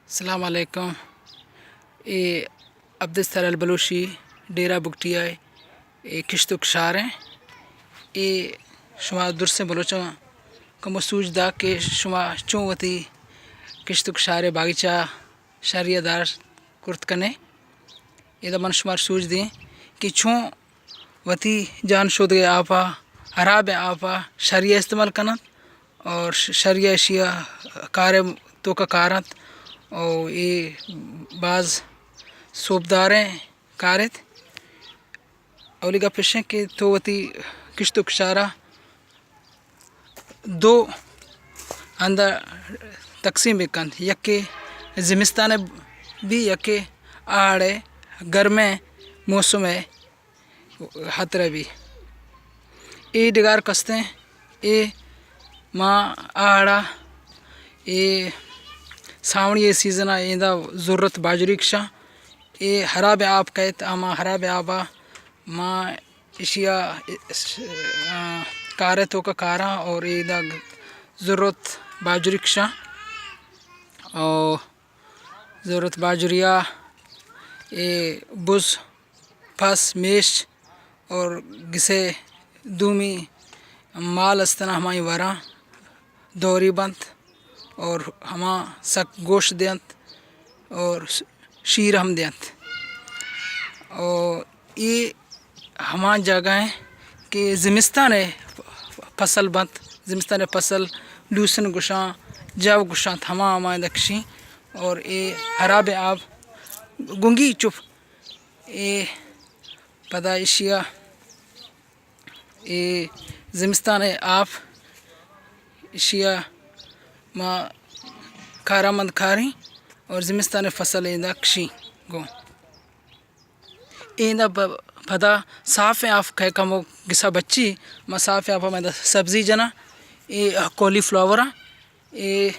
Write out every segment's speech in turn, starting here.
अस्सलाम वालेकुम। ये अब्दुल अल बलूची डेरा बुगटिया ये किश्तुक शार हैं। ये शुमा दुरसे बलोचा कमो सूजदा के शुमा चौवती किश्तुक शारे बागीचा शरियादार कुर्त कने ये मन शुमार सूज दी कि छो वती जान शोद गए आपा हराब आपा शरिया इस्तेमाल कनत और शरिया एशिया कार्य तो का कारत और ये बाज़ सोबदारें कारत अवलिगा पेशे के तो वती किश्तुक शारा दो अंदर तकसीम बेकन यके ज़िमिस्तान भी यके आड़े गर्मे मौसम है हतरे भी ये डिगार कसते ये माँ आड़ा ये सावणी ये सीज़न आ इंदा ज़रूरत बाजरी कशा ये हराब आप कहत आमा हराब आबा माँ इशिया कारे तो का कारा और इंदा ज़रूरत बाजरी कशा और ज़रूरत बाजरिया ये बुज़ फस मेश और गिसे दूमी माल अस्तना हमारी वरा दौरी बंत और हमा सक गोश्त देंत और शीर हम देंत और ये हमा जगह है कि ज़िमिस्तान है फसल बंत ज़िमिस्तान है फसल लूसन गुशा जब गुशा थमा हमा दक्षी और ये हराब आप गुंगी चुप ये पदा इशिया ये ज़िमिस्तान है आप इशिया माँ खारामंद खारी और ज़िमिस्तान फसल इंदा कशी गो इंदा पदा साफ़ है आप कह कमो गिसा बच्ची माँ साफ़ है आप मैं सब्ज़ी जना ये कॉलीफ्लावर ये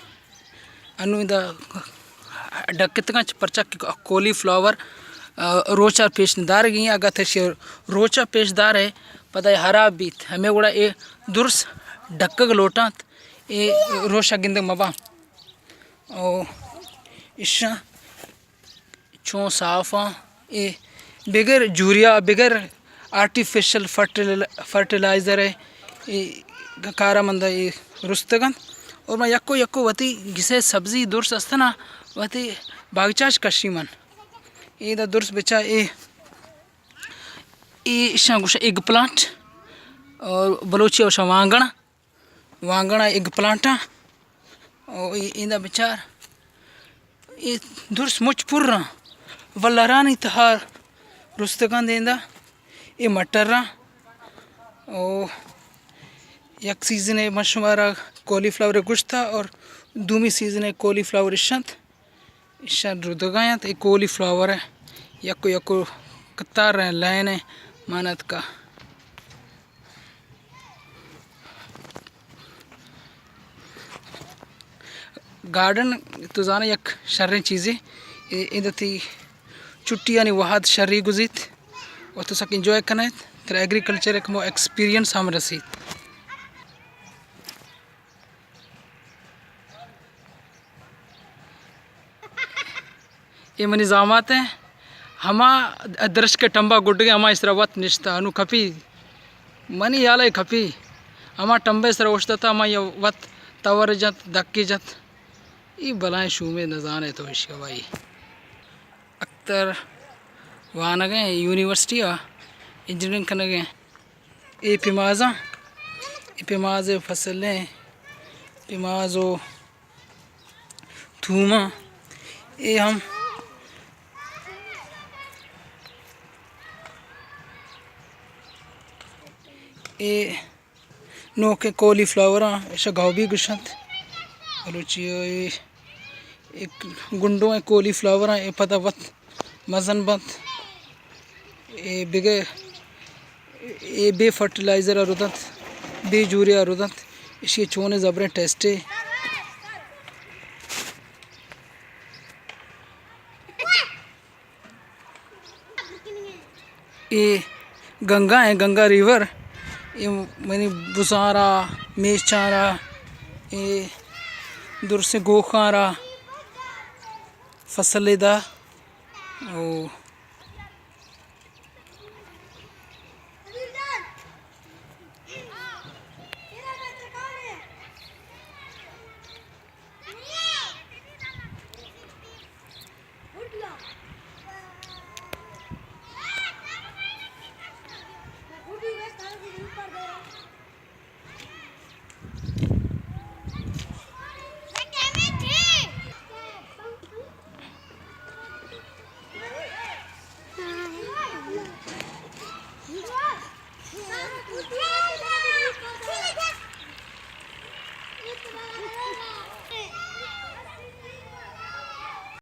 अनु इंदा डक्कितगा परचा कॉलीफ्लावर रोचा पेशदार गई अगर थे रोचा पेशदार है पता हरा बीत हमें गुड़ा ये दुर्स डक्कग लोटा ये रोशा गिंद मबा और इशा छो साफा ये बगैर यूरिया बगैर आर्टिफिशियल फर्टिलाइज़र है ये कारा मंदा ये रुस्तगन और मैं यक्को यक्को वती घिसे सब्ज़ी दुर्स अस्तना वती बागचाच कशी मन ये दा दुर्स बेचा ये इशा गुशा एग प्लांट और बलोची और वांगणा एग प्लांटा और इंदा बेचार ये दुर्स मुच पुर्रा वल्लारानी तहार रुस्तगन देंदा ये मटरा और एक सीज़न है मशुमारा कॉलीफ्लावर गुश्ता और दूमी सीज़न है कॉलीफ्लावर इशंत इशा रुदगाया तो ये कॉलीफ्लावर है यक्को यक्को कतार है लाइन है मानत का गार्डन तो जाना यक शर्री चीज़ें इधर थी छुट्टी यानी वहाद शर्री गुजित और तो सक इंजॉय करना तेरा एग्रीकल्चर एक मो एक्सपीरियंस हम रसी ये मनी जामात हैं हमा दर्श के टंबा गुड गए हमा इसरा वत निश्ता अनु खपी मनी याला खपी हमा टंबे इसरा उछता था हमा ये वत तवर जत दक्की जत ये बलाएं शूमे नजाने तो इसका भाई अक्तर वहाँ न गए यूनिवर्सिटी इंजीनियरिंग करने गए ये पिमाज़े फसलें पिमाज़ो थूमा ये हम ये नोके कॉलीफ्लावर ऐसा गाँव भी गुशंत बलूची ये एक गुंडों है कॉलीफ्लावर है ये पता वत मज़न बंत ये बिगे ये बे फर्टिलाइज़र रुदत बे यूरिया रुदत इसी चोने ज़बरे टेस्टे ये गंगा है गंगा रिवर ये मैंने बुसारा मेचारा ये दूर से गोखारा ਫਸਲ ਇਹਦਾ ਉਹ